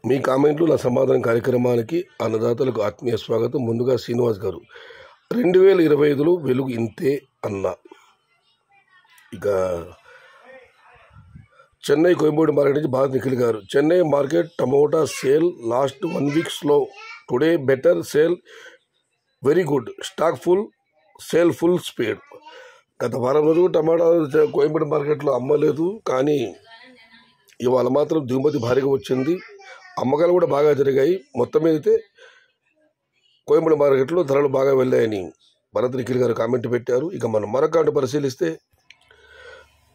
మీ కామెంట్లు నా సమాధానం కార్యక్రమానికి అన్నదాతలకు ఆత్మీయ స్వాగతం. ముందుగా శ్రీనివాస్ గారు 2025లో వెలుగు ఇంతే అన్న. ఇక చెన్నై కోయంబేడు మార్కెట్ నుంచి భారత్ నిఖిల్ గారు, Chennai market tomato sale last 1 week slow, today better sale very good, stock full, sale full speed. గత వారం రోజులు టమాటా కోయంబేడు మార్కెట్లో అమ్మలేదు, కానీ ఇవాళ మాత్రం దిగుమతి భారీగా వచ్చింది. అమ్మకాలు కూడా బాగా జరిగాయి. మొత్తం మీద అయితే కోయంబేడు మార్కెట్లో ధరలు బాగా వెళ్ళాయని భరత్ నిఖిల్ గారు కామెంట్ పెట్టారు. ఇక మనం మరొక పరిశీలిస్తే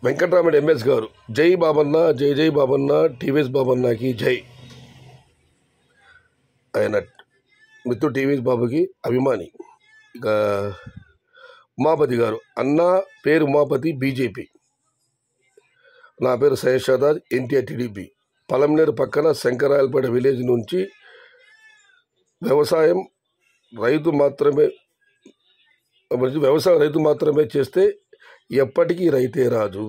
వెంకట్రామరెడ్డి ఎంఎస్ గారు, జై బాబన్న, జై జై బాబన్న, టీవీఎస్ బాబన్నకి జై. ఆయన మిత్రుడు టీవీఎస్ బాబుకి అభిమాని. ఇక ఉమాపతి గారు, అన్న పేరు ఉమాపతి, బీజేపీ. నా పేరు సయ్యద్ షాదాద్, ఎన్టీఆర్ టీడీపీ. పలంనేరు పక్కన శంకరాయలపేట విలేజ్ నుంచి వ్యవసాయం రైతు మాత్రమే చేస్తే ఎప్పటికీ రైతే రాజు.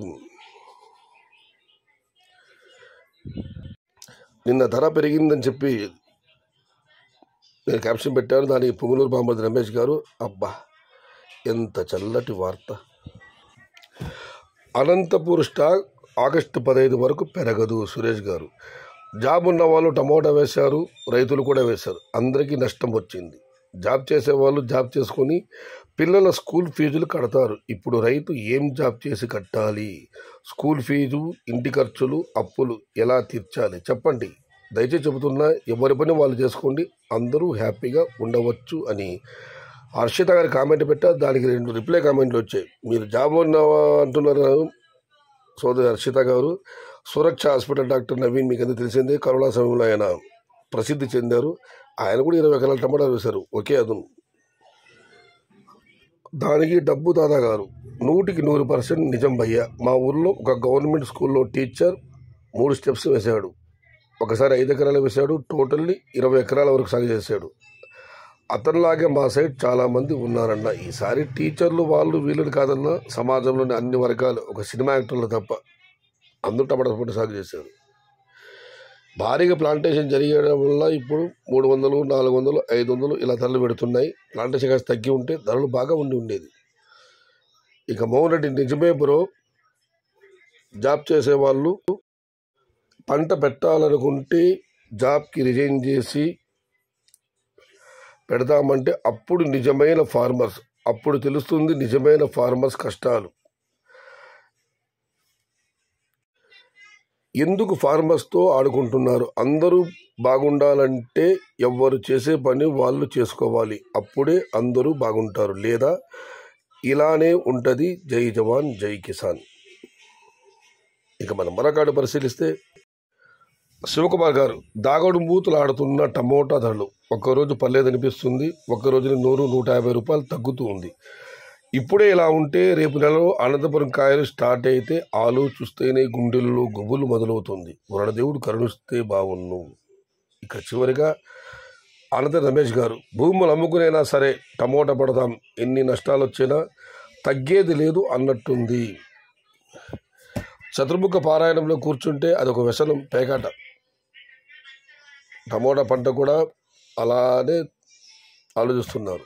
నిన్న ధర పెరిగిందని చెప్పి నేను క్యాప్షన్ పెట్టాను. దానికి పుంగనూరు బాంబర్ది రమేష్ గారు, అబ్బా ఎంత చల్లటి వార్త. అనంతపూర్ స్టాక్ ఆగస్టు 15 వరకు పెరగదు. సురేష్ గారు, జాబ్ ఉన్న వాళ్ళు టమోటా వేశారు, రైతులు కూడా వేశారు, అందరికీ నష్టం వచ్చింది. జాబ్ చేసేవాళ్ళు జాబ్ చేసుకొని పిల్లల స్కూల్ ఫీజులు కడతారు. ఇప్పుడు రైతు ఏం జాబ్ చేసి కట్టాలి? స్కూల్ ఫీజు, ఇంటి ఖర్చులు, అప్పులు ఎలా తీర్చాలి చెప్పండి. దయచేసి చెబుతున్నా, ఎవరి పని వాళ్ళు చేసుకోండి, అందరూ హ్యాపీగా ఉండవచ్చు అని హర్షిత గారి కామెంట్ పెట్టారు. దానికి 2 రిప్లై కామెంట్లు వచ్చాయి. మీరు జాబ్ ఉన్నావా అంటున్నారు సోదరి హర్షిత గారు. సురక్ష హాస్పిటల్ డాక్టర్ నవీన్ మీకు అందరూ తెలిసిందే. కరోనా సమయంలో ఆయన ప్రసిద్ధి చెందారు. ఆయన కూడా 20 ఎకరాల టమాటా వేశారు, ఒకే అదును. దానికి డబ్బు దాదా గారు, 100% నిజం భయ్యా. మా ఊర్లో ఒక గవర్నమెంట్ స్కూల్లో టీచర్ 3 స్టెప్స్ వేశాడు. ఒకసారి 5 ఎకరాలు వేశాడు, టోటల్లీ 20 ఎకరాల వరకు సాగు చేశాడు. అతనిలాగే మా సైడ్ చాలామంది ఉన్నారన్న. ఈసారి టీచర్లు వాళ్ళు వీళ్ళని కాదన్నా, సమాజంలోని అన్ని వర్గాలు, ఒక సినిమా యాక్టర్లు తప్ప అందరూ టమాటా పంట సాగు చేశారు. భారీగా ప్లాంటేషన్ జరిగడం వల్ల ఇప్పుడు 300, 400, 500 ఇలా ధరలు పెడుతున్నాయి. ప్లాంటేషన్ కాస్త తగ్గి ఉంటే ధరలు బాగా ఉండేది. ఇక మోహన్ రెడ్డి, నిజమే బ్రో, జాబ్ చేసేవాళ్ళు పంట పెట్టాలనుకుంటే జాబ్కి రిజైన్ చేసి పెడతామంటే అప్పుడు తెలుస్తుంది నిజమైన ఫార్మర్స్ కష్టాలు. ఎందుకు ఫార్మర్స్తో ఆడుకుంటున్నారు? అందరూ బాగుండాలంటే ఎవరు చేసే పని వాళ్ళు చేసుకోవాలి, అప్పుడే అందరూ బాగుంటారు, లేదా ఇలానే ఉంటుంది. జై జవాన్ జై కిసాన్. ఇక మనం మరొకటి పరిశీలిస్తే శివకుమార్ గారు, దాగడు మూతులు ఆడుతున్న టమోటా ధరలు. ఒక్కరోజు పర్లేదనిపిస్తుంది, ఒక్కరోజుని 100, 150 రూపాయలు తగ్గుతూ ఉంది. ఇప్పుడే ఇలా ఉంటే రేపు నెలలో అనంతపురం కాయలు స్టార్ట్ అయితే ఆలు చూస్తేనే గుండెల్లో గుబులు మొదలవుతుంది. వరడదేవుడు కరుణిస్తే బాగున్ను. ఇక చివరిగా అనంత రమేష్ గారు, భూములు అమ్ముకునైనా సరే టమోటా పడదాం, ఎన్ని నష్టాలు వచ్చినా తగ్గేది లేదు అన్నట్టుంది. చతుర్ముఖ పారాయణంలో కూర్చుంటే అదొక వ్యసనం, పేకాట. టమోటా పంట కూడా అలానే ఆలోచిస్తున్నారు.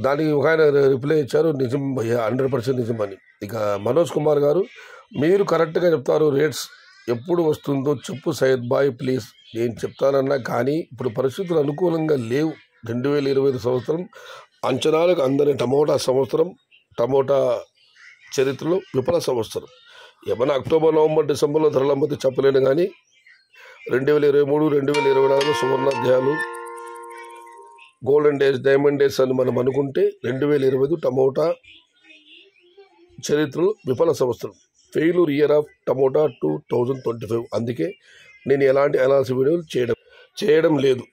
దానికి ఒక ఆయన రిప్లై ఇచ్చారు, నిజం భయ్యా, 100% నిజం అని. ఇక మనోజ్ కుమార్ గారు, మీరు కరెక్ట్గా చెప్తారు, రేట్స్ ఎప్పుడు వస్తుందో చెప్పు సయ్యద్ బాయ్ ప్లీజ్. నేను చెప్తానన్నా కానీ ఇప్పుడు పరిస్థితులు అనుకూలంగా లేవు. 2025 సంవత్సరం అంచనాలకు అందని టమోటా చరిత్రలో విఫల సంవత్సరం. ఏమన్నా అక్టోబర్, నవంబర్, డిసెంబర్లో ధరలు అమ్మతే చెప్పలేను, కానీ 2023, 2024 సువర్ణాధ్యాయాలు, గోల్డెన్ డేస్, డైమండ్ డేస్ అని మనం అనుకుంటే 2025 టమోటా చరిత్రలో విఫల సంవత్సరం, ఫెయిల్యూర్ ఇయర్ ఆఫ్ టమోటా 2025. అందుకే నేను ఎలాంటి అనాలిసిస్ వీడియోలు చేయడం లేదు.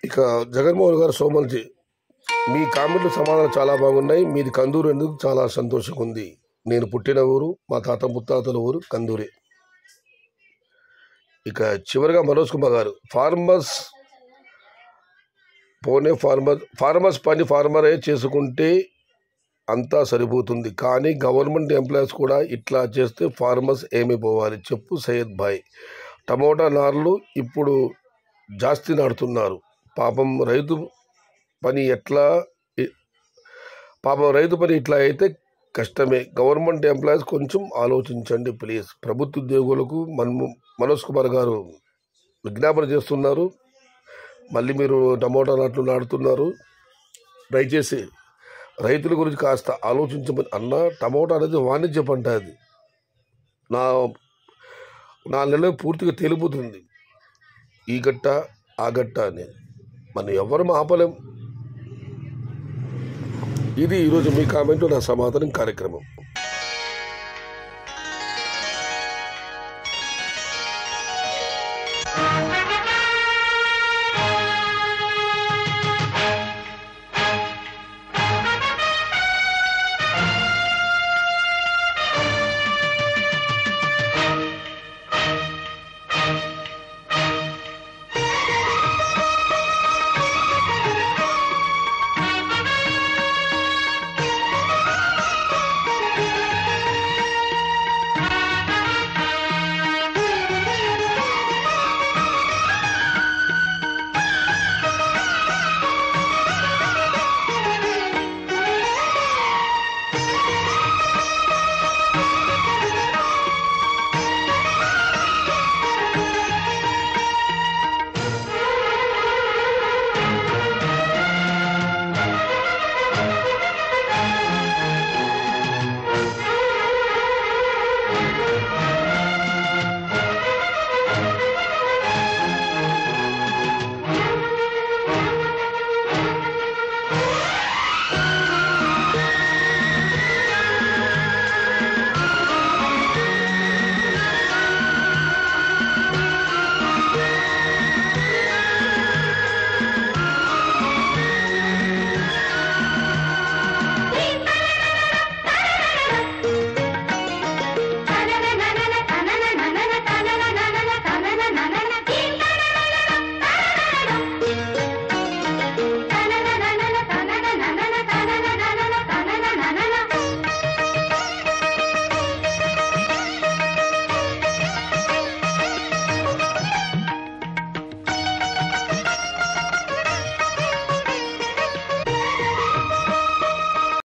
ఇక జగన్మోహన్ గారు, సోమల్జీ, మీ కామెంట్లు సమాధానం చాలా బాగున్నాయి. మీది కందూరు ఎందుకు చాలా సంతోషంగా ఉంది. నేను పుట్టిన ఊరు, మా తాత ముత్తాతల ఊరు కందూరే. ఇక చివరిగా మనోజ్ కుమార్ గారు, ఫార్మర్స్ పని ఫార్మరే చేసుకుంటే అంతా సరిపోతుంది. కానీ గవర్నమెంట్ ఎంప్లాయీస్ కూడా ఇట్లా చేస్తే ఫార్మర్స్ ఏమైపోవాలి చెప్పు సయ్యద్ భాయ్. టమోటా నార్లు ఇప్పుడు జాస్తి నాడుతున్నారు. పాపం రైతు పని ఇట్లా అయితే కష్టమే. గవర్నమెంట్ ఎంప్లాయీస్ కొంచెం ఆలోచించండి ప్లీజ్. ప్రభుత్వ ఉద్యోగులకు మనోజ్ కుమార్ గారు విజ్ఞాపన చేస్తున్నారు. మళ్ళీ మీరు టమోటా నాట్లు నాటుతున్నారు, దయచేసి రైతుల గురించి కాస్త ఆలోచించమని అన్న. టమోటా అనేది వాణిజ్య పంట. అది నా 4 నెలలు పూర్తిగా తేలిపోతుంది, ఈ గట్ట ఆ గట్ట అని. మనం ఎవరు ఆపలేం. ఇది ఈరోజు మీ కామెంటు నా సమాధానం కార్యక్రమం.